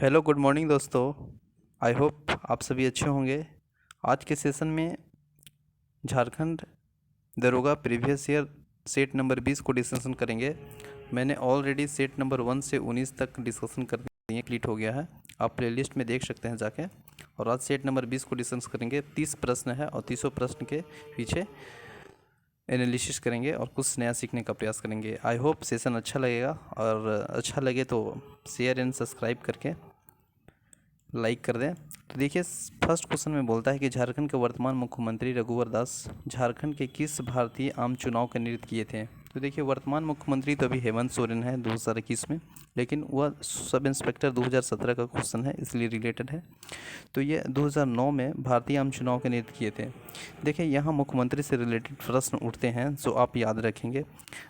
Hello good morning दोस्तों। I hope आप सभी अच्छे होंगे। आज के सेशन में झारखंड दरोगा प्रीवियस ईयर सेट नंबर 20 को डिस्कशन करेंगे। मैंने ऑलरेडी सेट नंबर 1 से 19 तक डिस्कशन कर दिए, कंप्लीट हो गया है। आप प्लेलिस्ट में देख सकते हैं जाके। और आज सेट नंबर 20 को डिस्कस करेंगे। 30 प्रश्न है और 30 प्रश्न के पीछे एनालिसिस करेंगे और कुछ नया सीखने का प्रयास करेंगे। आई होप सेशन अच्छा लगेगा, और अच्छा लगे तो शेयर एंड सब्सक्राइब करके लाइक कर दें। तो देखिए, फर्स्ट क्वेश्चन में बोलता है कि झारखंड के वर्तमान मुख्यमंत्री रघुवर दास झारखंड के किस भारतीय आम चुनाव का नेतृत्व किए थे। तो देखिए, वर्तमान मुख्यमंत्री तो अभी हेमंत सोरेन है 2021 में, लेकिन वह सब इंस्पेक्टर 2017 का क्वेश्चन है, इसलिए रिलेटेड है। तो ये 2009 में भारतीय आम चुनाव के नेतृत्व किए थे। देखिए, यहाँ मुख्यमंत्री से रिलेटेड प्रश्न उठते हैं जो आप याद रखेंगे।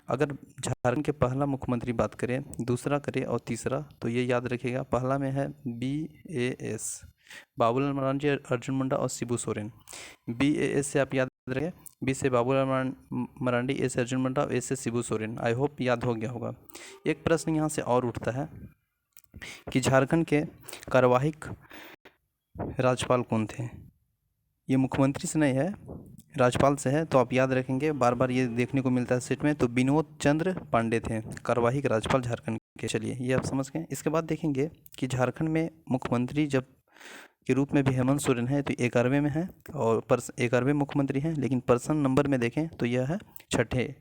अगर झारखंड के पहला मुख्यमंत्री बात करें, दूसरा करें और तीसरा, तो ये याद रखिएगा। पहला में है BAS, बाबूलाल मरांडी, अर्जुन मुंडा और शिबू सोरेन। BAS से आप याद रखें, B से बाबूलाल मरांडी, A से अर्जुन मुंडा, A से शिबू सोरेन। आई होप याद हो गया होगा। एक प्रश्न यहाँ से और उठता है कि झारखंड के कार्यवाहक राज्यपाल कौन थे। ये मुख्यमंत्री से नहीं है, राज्यपाल से है। तो आप याद रखेंगे, बार बार ये देखने को मिलता है सेट में। तो विनोद चंद्र पांडे थे कार्यवाहक राज्यपाल झारखंड के। चलिए, ये आप समझ गए। इसके बाद देखेंगे कि झारखंड में मुख्यमंत्री जब के रूप में भी हेमंत सोरेन है, तो 11वें में है और 11वें मुख्यमंत्री हैं। लेकिन पर्सन नंबर में देखें तो यह है 6ठे।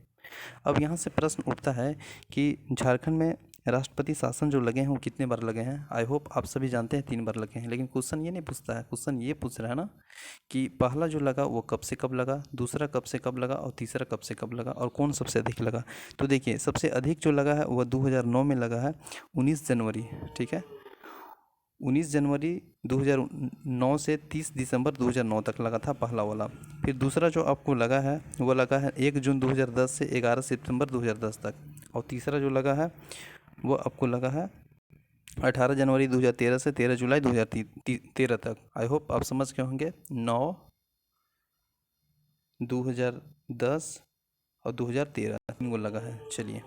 अब यहाँ से प्रश्न उठता है कि झारखंड में राष्ट्रपति शासन जो लगे हैं वो कितने बार लगे हैं। आई होप आप सभी जानते हैं 3 बार लगे हैं। लेकिन क्वेश्चन ये नहीं पूछता है, क्वेश्चन ये पूछ रहा है ना कि पहला जो लगा वो कब से कब लगा, दूसरा कब से कब लगा और तीसरा कब से कब लगा, और कौन सबसे अधिक लगा। तो देखिए, सबसे अधिक जो लगा है वह 2009 में लगा है, 19 जनवरी। ठीक है, 19 जनवरी 2009 से 30 दिसंबर 2009 तक लगा था पहला वाला। फिर दूसरा जो आपको लगा है वो लगा है 1 जून 2010 से 11 सितंबर 2010 तक। और तीसरा जो लगा है वो आपको लगा है 18 जनवरी 2013 से 13 जुलाई 2013 तक। आई होप आप समझ गए होंगे। 9, 2010 और 2013 तीन को लगा है। चलिए,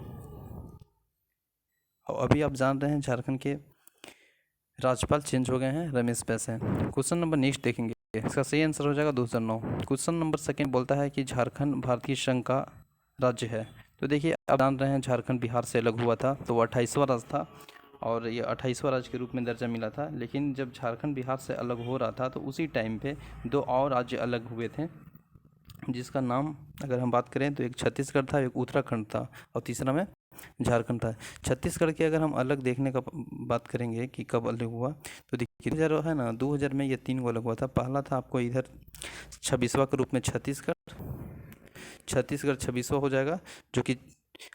और अभी आप जान रहे हैं झारखंड के राज्यपाल चेंज हो गए हैं, रमेश बैस हैं। क्वेश्चन नंबर नेक्स्ट देखेंगे, इसका सही आंसर हो जाएगा 2009। क्वेश्चन नंबर सेकेंड बोलता है कि झारखंड भारतीय संघ का राज्य है। तो देखिए, आप जान रहे हैं झारखंड बिहार से अलग हुआ था, तो वो 28वां राज्य था और ये 28वां राज्य के रूप में दर्जा मिला था। लेकिन जब झारखंड बिहार से अलग हो रहा था तो उसी टाइम पे 2 और राज्य अलग हुए थे, जिसका नाम अगर हम बात करें तो एक छत्तीसगढ़ था, एक उत्तराखंड था और तीसरा में झारखंड था। छत्तीसगढ़ की अगर हम अलग देखने का बात करेंगे कि कब अलग हुआ, तो देखिए 2000 है ना, 2000 में ये 3 को अलग हुआ था। पहला था आपको इधर 26वां के रूप में छत्तीसगढ़ 26वां हो जाएगा, जो कि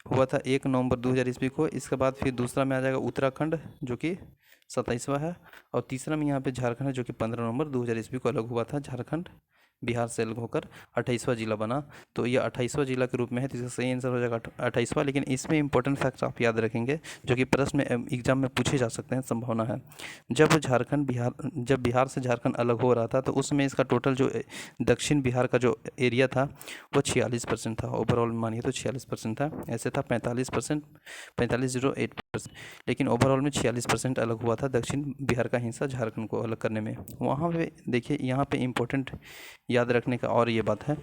हुआ था 1 नवंबर 2000 ईस्वी को। इसके बाद फिर दूसरा में आ जाएगा उत्तराखंड, जो कि 27वां है। और तीसरा में यहाँ पे झारखंड है, जो कि 15 नवंबर 2000 ईस्वी को अलग हुआ था। झारखंड बिहार से अलग होकर 28वां जिला बना, तो ये 28वां जिला के रूप में है। तो इसका सही आंसर हो जाएगा 28वां। लेकिन इसमें इंपॉर्टेंट फैक्ट्स आप याद रखेंगे, जो कि प्रश्न में एग्जाम में पूछे जा सकते हैं, संभावना है। जब बिहार से झारखंड अलग हो रहा था, तो उसमें इसका टोटल जो दक्षिण बिहार का जो एरिया था वो 46% था। ओवरऑल मानिए तो 46% था। ऐसे था 45%, 45.08%। लेकिन ओवरऑल में 46% अलग हुआ था दक्षिण बिहार का हिस्सा झारखंड को अलग करने में। वहाँ पे देखिए, यहाँ पे इम्पोर्टेंट याद रखने का और ये बात है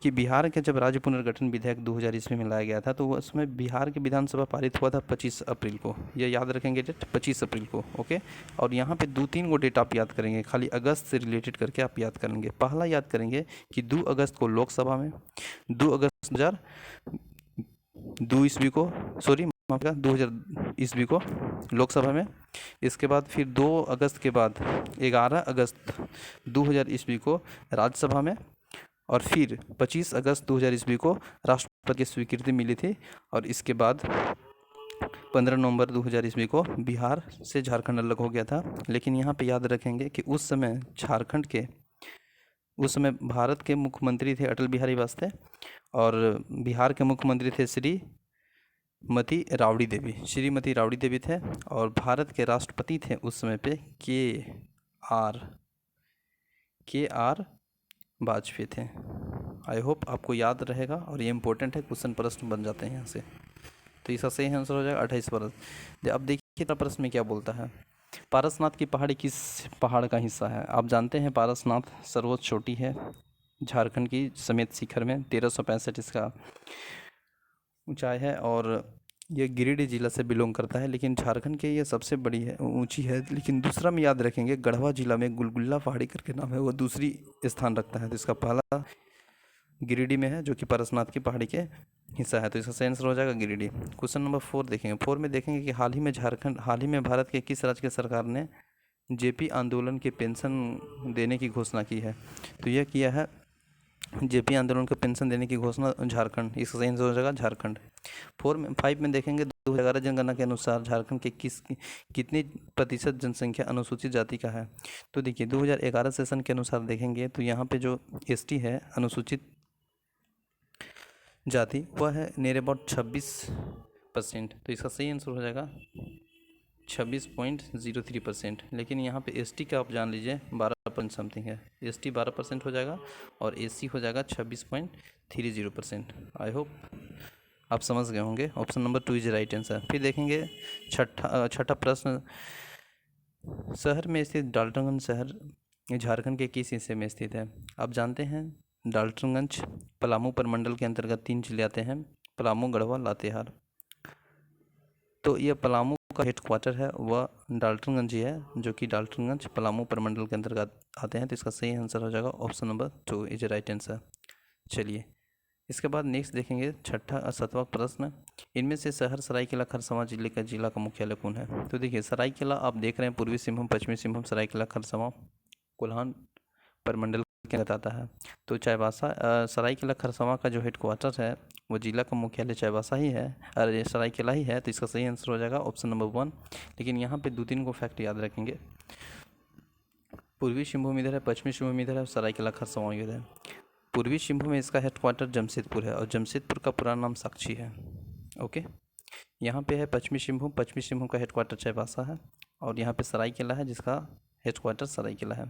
कि बिहार के जब राज्य पुनर्गठन विधेयक 2000 ईस्वी में लाया गया था, तो उसमें बिहार की विधानसभा पारित हुआ था 25 अप्रैल को। ये याद रखेंगे डेट, 25 अप्रैल को। ओके, और यहाँ पे 2-3 को डेट आप याद करेंगे, खाली अगस्त से रिलेटेड करके आप याद करेंगे। पहला याद करेंगे कि 2 अगस्त को लोकसभा में, 2 अगस्त 2002 ईस्वी को, सॉरी माफ का 2000 ईस्वी को लोकसभा में। इसके बाद फिर 2 अगस्त के बाद 11 अगस्त 2000 ईस्वी को राज्यसभा में। और फिर 25 अगस्त 2000 ईस्वी को राष्ट्रपति की स्वीकृति मिली थी। और इसके बाद 15 नवंबर 2000 ईस्वी को बिहार से झारखंड अलग हो गया था। लेकिन यहाँ पे याद रखेंगे कि उस समय भारत के मुख्यमंत्री थे अटल बिहारी वाजपेयी, और बिहार के मुख्यमंत्री थे श्रीमती राबड़ी देवी थे। और भारत के राष्ट्रपति थे उस समय पे के आर वाजपेयी थे। आई होप आपको याद रहेगा, और ये इंपॉर्टेंट है, क्वेश्चन प्रश्न बन जाते हैं यहाँ से। तो इसका सही आंसर हो जाएगा 28 वर्ष। अब देखिए प्रश्न में क्या बोलता है। पारसनाथ की पहाड़ी किस पहाड़ का हिस्सा है? आप जानते हैं पारसनाथ सर्वोच्च चोटी है झारखंड की समेत शिखर में, 1365 इसका ऊंचाई है और ये गिरिडीह जिला से बिलोंग करता है, लेकिन झारखंड के ये सबसे बड़ी है, ऊंची है। लेकिन दूसरा में याद रखेंगे, गढ़वा जिला में गुलगुल्ला पहाड़ी करके नाम है, वो दूसरी स्थान रखता है। तो इसका पहला गिरिडीह में है, जो कि पारसनाथ की पहाड़ी के हिस्सा है, तो इसका सही आंसर हो जाएगा गिरिडीह। क्वेश्चन नंबर 4 देखेंगे। 4 में देखेंगे कि हाल ही में भारत के किस राज्य की सरकार ने जेपी आंदोलन के पेंशन देने की घोषणा की है? तो यह किया है जेपी आंदोलन को पेंशन देने की घोषणा झारखंड, इसका सही आंसर हो जाएगा झारखंड। 5 में देखेंगे 2011 जनगणना के अनुसार झारखंड के कितनी प्रतिशत जनसंख्या अनुसूचित जाति का है? तो देखिए 2011 सेशन के अनुसार देखेंगे तो यहाँ पे जो एसटी है, अनुसूचित जाति, वह है नियर अबाउट 26%। तो इसका सही आंसर हो जाएगा 26.03%। लेकिन यहाँ पे एसटी का आप जान लीजिए 12% समथिंग है, एसटी 12% हो जाएगा और एससी हो जाएगा 26.30%। आई होप आप समझ गए होंगे। Option number 2 is right answer. फिर देखेंगे छठा प्रश्न, शहर में स्थित डाल्टनगंज शहर झारखंड के किस हिस्से में स्थित है? आप जानते हैं डाल्टनगंज पलामू प्रमंडल के अंतर्गत 3 जिले आते हैं, पलामू, गढ़वा, लातेहार। तो ये पलामू का हेडक्वार्टर है वह डाल्टनगंज ही है, जो कि डाल्टनगंज पलामू प्रमंडल के अंतर्गत आते हैं। तो इसका सही आंसर हो जाएगा option number 2 is right answer. चलिए इसके बाद नेक्स्ट देखेंगे छठा और 7वां प्रश्न, इनमें से शहर सरायकेला खरसावां जिला का मुख्यालय कौन है? तो देखिए सरायकेला आप देख रहे हैं पूर्वी सिंहभूम, पश्चिमी सिंहभूम, सरायकेला खरसावां कोल्हान प्रमंडल के अंतर्गत आता है। तो चाईबासा सरायकेला खरसावां का जो हेडक्वार्टर है वो जिला का मुख्यालय चाईबासा ही है, अरे सरायकेला ही है। तो इसका सही आंसर हो जाएगा ऑप्शन नंबर 1। लेकिन यहाँ पे 2-3 को फैक्ट याद रखेंगे, पूर्वी सिंहभूम इधर है, पश्चिमी सिंहभूम इधर है, सरायकेला खरसावां इधर है। पूर्वी सिंहभूम में इसका हेडक्वार्टर जमशेदपुर है और जमशेदपुर का पूरा नाम साक्षी है। ओके, यहाँ पे है पश्चिमी सिंहभूम का हेडक्वार्टर चाईबासा है और यहाँ पे सरायकेला है जिसका हेडक्वार्टर सरायकेला है।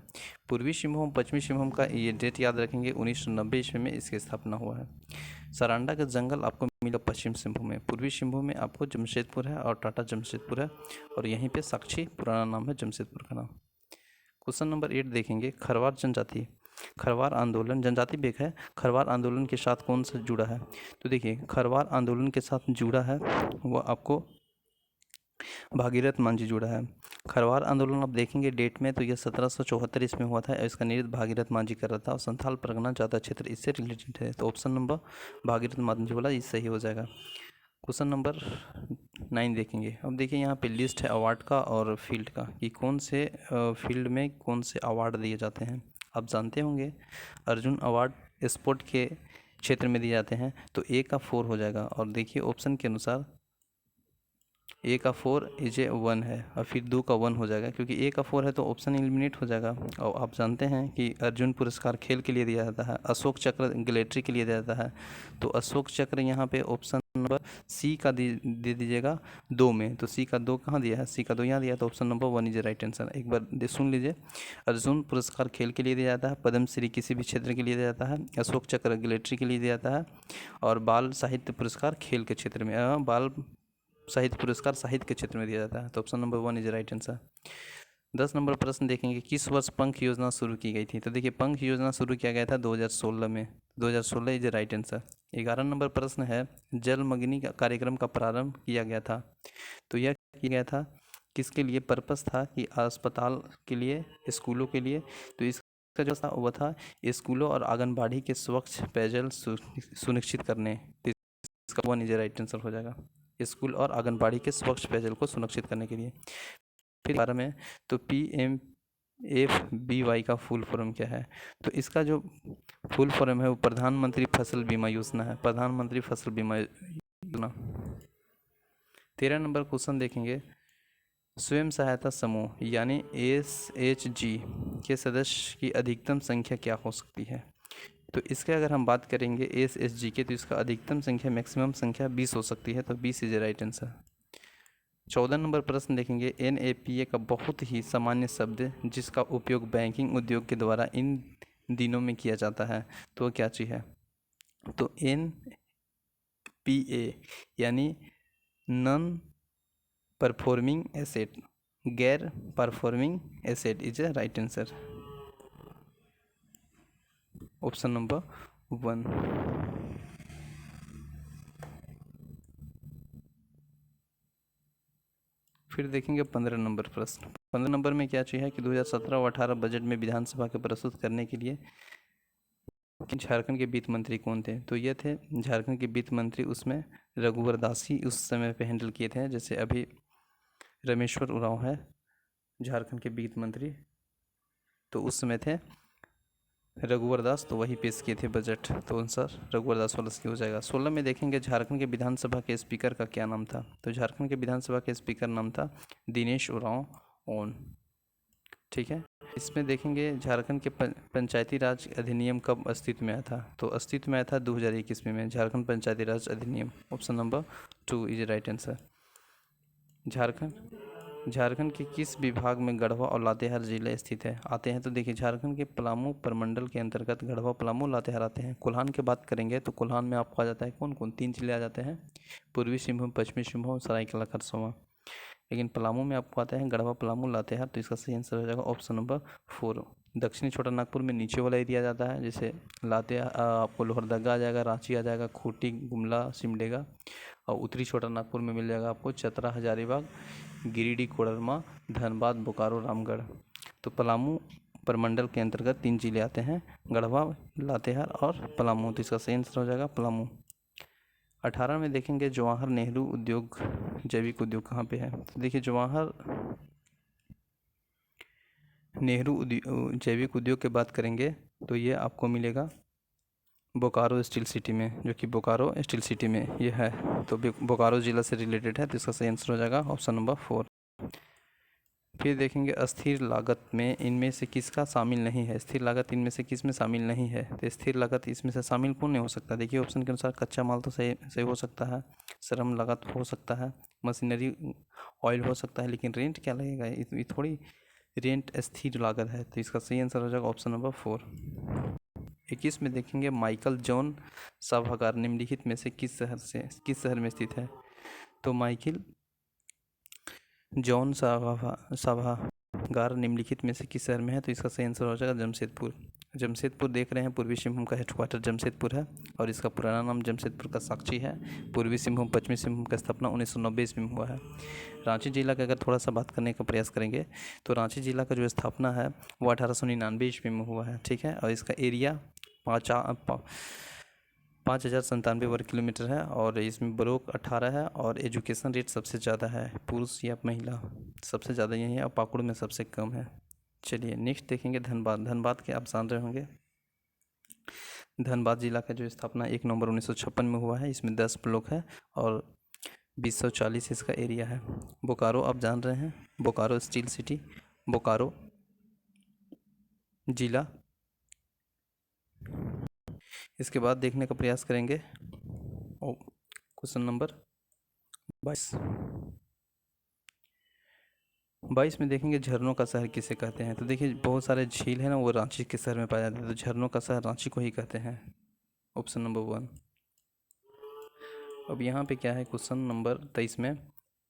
पूर्वी सिंहभूम पश्चिमी सिंहभूम का ये डेट याद रखेंगे, 1990 ईस्वी में इसकी स्थापना हुआ है। सरांडा का जंगल आपको मिला पश्चिम सिंहभूम में, पूर्वी सिंहभूम में आपको जमशेदपुर है और टाटा जमशेदपुर है और यहीं पे साक्षी पुराना नाम है जमशेदपुर का नाम। क्वेश्चन नंबर 8 देखेंगे, खरवार जनजाति, खरवार आंदोलन जनजाति बेग है, खरवार आंदोलन के साथ कौन सा जुड़ा है? तो देखिए खरवार आंदोलन के साथ जुड़ा है वह आपको भागीरथ मांझी जुड़ा है। खरवार आंदोलन आप देखेंगे डेट में तो यह 1774 इसमें हुआ था और इसका नेतृत्व भागीरथ मांझी कर रहा था और संथाल परगना ज़्यादा क्षेत्र इससे रिलेटेड है। तो ऑप्शन नंबर भागीरथ मांझी वाला ये सही हो जाएगा। क्वेश्चन नंबर 9 देखेंगे। अब देखिए यहाँ पे लिस्ट है अवार्ड का और फील्ड का कि कौन से फील्ड में कौन से अवार्ड दिए जाते हैं। आप जानते होंगे अर्जुन अवार्ड स्पोर्ट के क्षेत्र में दिए जाते हैं, तो ए का 4 हो जाएगा। और देखिए ऑप्शन के अनुसार ए का 4 इज ए 1 है और फिर 2 का 1 हो जाएगा, क्योंकि ए का 4 है तो ऑप्शन एलिमिनेट हो जाएगा। और आप जानते हैं कि अर्जुन पुरस्कार खेल के लिए दिया जाता है, अशोक चक्र ग्लेट्री के लिए दिया जाता है। तो अशोक चक्र यहाँ पे ऑप्शन नंबर सी का दे दीजिएगा 2 में। तो सी का 2 कहाँ दिया है? सी का 2 यहाँ दिया है, तो option number 1 is right answer. एक बार सुन लीजिए, अर्जुन पुरस्कार खेल के लिए दिया जाता है, पद्मश्री किसी भी क्षेत्र के लिए दिया जाता है, अशोक चक्र ग्लेट्री के लिए दिया जाता है और बाल साहित्य पुरस्कार खेल के क्षेत्र में, बाल साहित्य पुरस्कार साहित्य के क्षेत्र में दिया जाता है। तो option number 1 is right answer. 10 number प्रश्न देखेंगे, किस वर्ष पंख योजना शुरू की गई थी? तो देखिए पंख योजना शुरू किया गया था 2016 में, 2016 इज राइट आंसर। 11 नंबर प्रश्न है, जलमग्नि का कार्यक्रम का प्रारंभ किया गया था, तो यह किया गया था किसके लिए? पर्पस था कि अस्पताल के लिए, स्कूलों के लिए। तो इसका जो था वह था स्कूलों और आंगनबाड़ी के स्वच्छ पेयजल सुनिश्चित करने। तो इसका 1 इज राइट आंसर हो जाएगा, स्कूल और आंगनबाड़ी के स्वच्छ पेयजल को सुनिश्चित करने के लिए। फिर 12 में, तो PMFBY का फुल फॉर्म क्या है? तो इसका जो फुल फॉर्म है वो प्रधानमंत्री फसल बीमा योजना है, प्रधानमंत्री फसल बीमा योजना। 13 नंबर क्वेश्चन देखेंगे, स्वयं सहायता समूह यानी SHG के सदस्य की अधिकतम संख्या क्या हो सकती है? तो इसके अगर हम बात करेंगे SHG के, तो इसका अधिकतम संख्या मैक्सिमम संख्या 20 हो सकती है, तो 20 इज राइट आंसर। 14 नंबर प्रश्न देखेंगे, NAPA का बहुत ही सामान्य शब्द जिसका उपयोग बैंकिंग उद्योग के द्वारा इन दिनों में किया जाता है, तो क्या चीज़ है? तो NPA यानी नॉन परफॉर्मिंग एसेट, गैर performing asset is a right answer, option number 1। फिर देखेंगे 15 नंबर प्रश्न। 15 नंबर में क्या चाहिए कि 2017 और 18 बजट में विधानसभा के प्रस्तुत करने के लिए कि झारखंड के वित्त मंत्री कौन थे। तो ये थे झारखंड के वित्त मंत्री, उसमें रघुवर दास ही उस समय पे हैंडल किए थे। जैसे अभी रामेश्वर उरांव है झारखंड के वित्त मंत्री, तो उस समय थे रघुवर दास, तो वही पेश किए थे बजट, तो आंसर रघुवर दास वाला सही हो जाएगा। 16 में देखेंगे झारखंड के विधानसभा के स्पीकर का क्या नाम था। तो झारखंड के विधानसभा के स्पीकर नाम था दिनेश उरांव ओन, ठीक है। इसमें देखेंगे झारखंड के पंचायती राज अधिनियम कब अस्तित्व में आया था। तो अस्तित्व में आया था 2021 में झारखंड पंचायती राज अधिनियम, option number 2 is right answer. Jharkhand के किस विभाग में गढ़वा और लातेहार जिले स्थित है आते हैं। तो देखिए झारखंड के पलामू प्रमंडल के अंतर्गत गढ़वा, पलामू, लातेहार आते हैं। कोल्हान की बात करेंगे तो कोल्हान में आपको आ जाता है कौन कौन, 3 जिले आ जाते हैं, पूर्वी सिंहभूम, पश्चिमी सिंहभूम, सरायकेला खरसावां। लेकिन पलामू में आपको आता है गढ़वा, पलामू, लातेहार, तो इसका सही आंसर हो जाएगा ऑप्शन नंबर 4। दक्षिणी छोटा नागपुर में नीचे वाला एरिया जाता है, जैसे लातेहार आपको लोहरदगा आ जाएगा, रांची आ जाएगा, खूंटी, गुमला, सिमडेगा। और उत्तरी छोटा नागपुर में मिल जाएगा आपको चतरा, हजारीबाग, गिरिडीह, कोडरमा, धनबाद, बोकारो, रामगढ़। तो पलामू प्रमंडल के अंतर्गत 3 जिले आते हैं, गढ़वा, लातेहार और पलामू, तो इसका सही आंसर हो जाएगा पलामू। 18 में देखेंगे जवाहर नेहरू उद्योग जैविक उद्योग कहाँ पे है। तो देखिए जवाहर नेहरू जैविक उद्योग की बात करेंगे तो ये आपको मिलेगा बोकारो स्टील सिटी में, जो कि बोकारो स्टील सिटी में ये है, तो बोकारो ज़िला से रिलेटेड है, तो इसका सही आंसर हो जाएगा ऑप्शन नंबर 4। फिर देखेंगे अस्थिर लागत में इनमें से किसका शामिल नहीं है। स्थिर लागत इनमें से किस में शामिल नहीं है। तो स्थिर लागत इसमें से शामिल कौन नहीं हो सकता। देखिए ऑप्शन के अनुसार कच्चा माल तो सही सही हो सकता है, श्रम लागत हो सकता है, मशीनरी ऑयल हो सकता है, लेकिन रेंट क्या लगेगा, ये थोड़ी रेंट स्थिर लागत है, तो इसका सही आंसर हो जाएगा ऑप्शन नंबर 4। 21 में देखेंगे माइकल जॉन सभागार निम्नलिखित में से किस शहर में स्थित है। तो माइकल जॉन सभागार निम्नलिखित में से किस शहर में है। तो इसका सही आंसर हो जाएगा जमशेदपुर। जमशेदपुर देख रहे हैं, पूर्वी सिंहभूम का हेडक्वार्टर जमशेदपुर है और इसका पुराना नाम जमशेदपुर का साक्षी है। पूर्वी सिंहभूम, पश्चिमी सिंहभूम का स्थापना 1990 ईस्वी में हुआ है। रांची जिला का अगर थोड़ा सा बात करने का प्रयास करेंगे तो रांची जिला का जो स्थापना है वो 1899 ईस्वी में हुआ है, ठीक है। और इसका एरिया 5,097 वर्ग किलोमीटर है और इसमें ब्लॉक 18 है और एजुकेशन रेट सबसे ज़्यादा है, पुरुष या महिला सबसे ज़्यादा यही है और पाकुड़ में सबसे कम है। चलिए नेक्स्ट देखेंगे धनबाद। धनबाद के आप जान रहे होंगे, धनबाद जिला का जो स्थापना 1 नवंबर 1956 में हुआ है। इसमें 10 ब्लॉक है और 2040 इसका एरिया है। बोकारो आप जान रहे हैं, बोकारो स्टील सिटी, बोकारो जिला। इसके बाद देखने का प्रयास करेंगे क्वेश्चन नंबर 22 में देखेंगे झरनों का शहर किसे कहते हैं। तो देखिए बहुत सारे झील है ना, वो रांची के शहर में पाए जाते हैं, तो झरनों का शहर रांची को ही कहते हैं, ऑप्शन नंबर 1। अब यहाँ पे क्या है क्वेश्चन नंबर 23 में,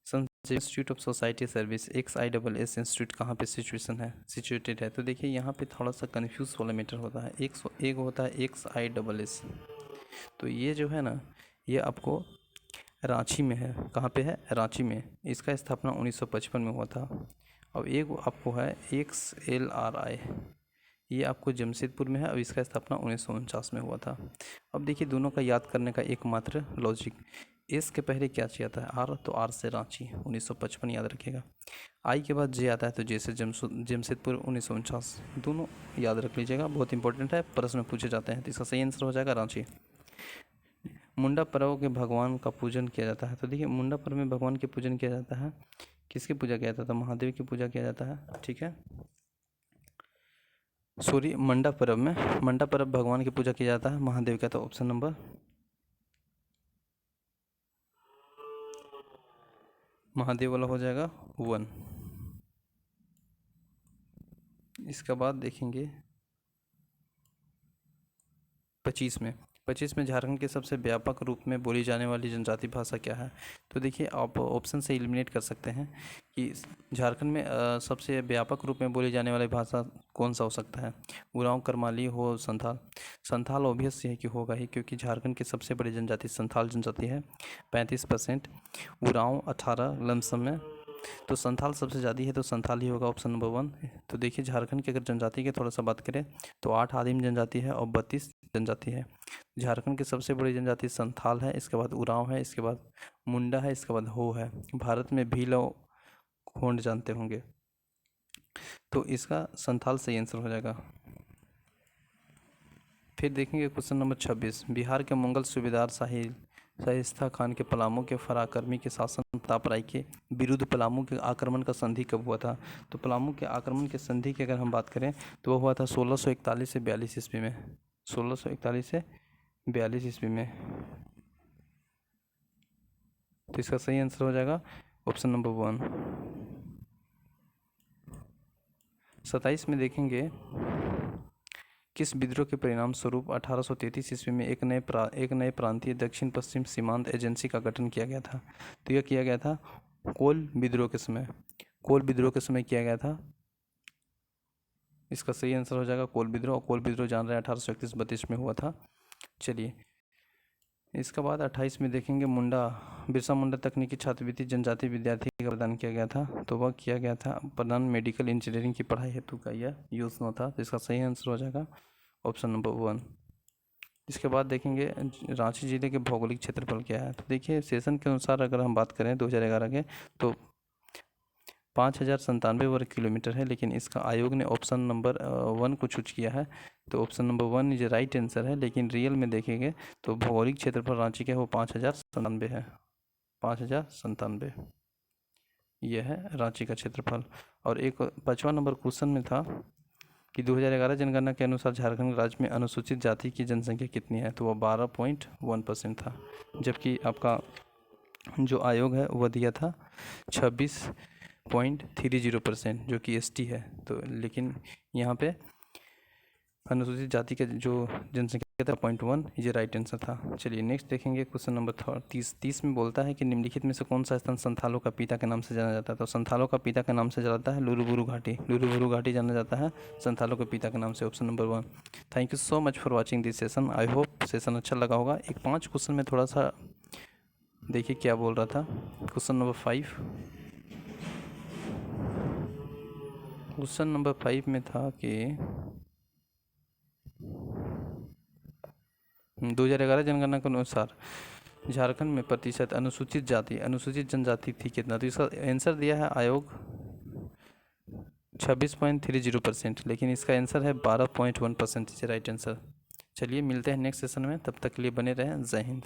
institute of society service XISS institute कहाँ पे सिचुएटेड है। तो देखिए यहाँ पे थोड़ा सा कन्फ्यूज वाला मैटर होता है, एक होता है XISS, तो ये जो है ना ये आपको रांची में है। कहाँ पे है, रांची में। इसका स्थापना 1955 में हुआ था। अब एक आपको है XLRI, ये आपको जमशेदपुर में है और इसका स्थापना 1949 में हुआ था। अब देखिए दोनों का याद करने का एकमात्र लॉजिक, एस के पहले क्या चाहिए था आर, तो आर से रांची 1955 याद रखिएगा। आई के बाद जे आता है तो जे से जमशेदपुर 1949, दोनों याद रख लीजिएगा, बहुत इंपॉर्टेंट है, प्रश्न में पूछे जाते हैं। तो इसका सही आंसर हो जाएगा रांची। मुंडा पर्व के भगवान का पूजन किया जाता है। तो देखिए मुंडा पर्व में भगवान के पूजन किया जाता है, किसकी पूजा किया जाता है, महादेव की पूजा किया जाता है, ठीक है। सॉरी, मंडा पर्व भगवान की पूजा किया जाता है, महादेव का, तो ऑप्शन नंबर महादेव वाला हो जाएगा 1। इसके बाद देखेंगे 25 में, 25 में झारखंड के सबसे व्यापक रूप में बोली जाने वाली जनजाति भाषा क्या है? तो देखिए आप ऑप्शन से एलिमिनेट कर सकते हैं कि झारखंड में सबसे व्यापक रूप में बोली जाने वाली भाषा कौन सा हो सकता है। उरांव, करमाली हो, संथाल। संथाल ऑब्वियस है कि होगा ही, क्योंकि झारखंड की सबसे बड़ी जनजाति संथाल जनजाति है 35%, उरांव 18 लमसम में। तो संथाल सबसे ज़्यादा है, तो संथाल ही होगा ऑप्शन नंबर 1। तो देखिए झारखंड की अगर जनजाति की थोड़ा सा बात करें तो 8 आदिम जनजाति है और 32 जनजाति है। झारखंड की सबसे बड़ी जनजाति संथाल है, इसके बाद उरांव है, इसके बाद मुंडा है, इसके बाद हो है। भारत में भील और खोंड जानते होंगे, तो इसका संथाल सही आंसर हो जाएगा। फिर देखेंगे क्वेश्चन नंबर 26। बिहार के मुगल सूबेदार शाइस्ता खान के पलामू के फराकर्मी के शासन प्रताप के विरुद्ध पलामू के आक्रमण का संधि कब हुआ था? तो पलामू के आक्रमण के संधि की अगर हम बात करें तो वह हुआ था 1641 से 42 ईस्वी में। 1641 से 42 ईस्वी में। तो इसका सही आंसर हो जाएगा ऑप्शन नंबर 1। 27 में देखेंगे किस विद्रोह के परिणाम स्वरूप 1833 ईस्वी में एक नए प्रांतीय दक्षिण पश्चिम सीमांत एजेंसी का गठन किया गया था? तो यह किया गया था कोल विद्रोह के समय। कोल विद्रोह के समय किया गया था। इसका सही आंसर हो जाएगा कोल विद्रोह। कोल विद्रोह जान रहे हैं 1831-32 में हुआ था। चलिए इसके बाद 28 में देखेंगे बिरसा मुंडा तकनीकी छात्रवृत्ति जनजाति विद्यार्थी का प्रदान किया गया था। तो वह किया गया था प्रदान मेडिकल इंजीनियरिंग की पढ़ाई हेतु का यह योजना था। तो इसका सही आंसर हो जाएगा ऑप्शन नंबर 1। इसके बाद देखेंगे रांची जिले के भौगोलिक क्षेत्रफल क्या है। तो देखिए सेशन के अनुसार अगर हम बात करें 2011 के तो 5097 वर्ग किलोमीटर है, लेकिन इसका आयोग ने ऑप्शन नंबर 1 को चूज किया है। तो option number 1 is right answer है, लेकिन रियल में देखेंगे तो भौगोलिक क्षेत्रफल रांची का वो 5097 है। 5097 यह है रांची का क्षेत्रफल। और एक 5वां नंबर क्वेश्चन में था कि 2011 जनगणना के अनुसार झारखंड राज्य में अनुसूचित जाति की जनसंख्या कितनी है? तो वह 12.1% था, जबकि आपका जो आयोग है वह दिया था 26.30% जो कि ST है। तो लेकिन यहाँ पे अनुसूचित जाति का जो जनसंख्या था 0.1 ये राइट आंसर था। चलिए नेक्स्ट देखेंगे क्वेश्चन नंबर 30 में बोलता है कि निम्नलिखित में से कौन सा स्थान संथालों का पिता के नाम से जाना जाता है? तो संथालों का पिता के नाम से जाता है लुरुबुरु घाटी। लुरुबुरु घाटी जाना जाता है संथालों के पिता के नाम से, option number 1। Thank you so much for watching this session. I hope session अच्छा लगा होगा। एक 5 क्वेश्चन में थोड़ा सा देखिए क्या बोल रहा था। क्वेश्चन नंबर 5 में था कि 2011 जनगणना के अनुसार झारखंड में प्रतिशत अनुसूचित जनजाति थी कितना? तो इसका आंसर दिया है आयोग 26.30%, लेकिन इसका आंसर है 12.1% राइट आंसर। चलिए मिलते हैं नेक्स्ट सेशन में, तब तक के लिए बने रहें। जय हिंद।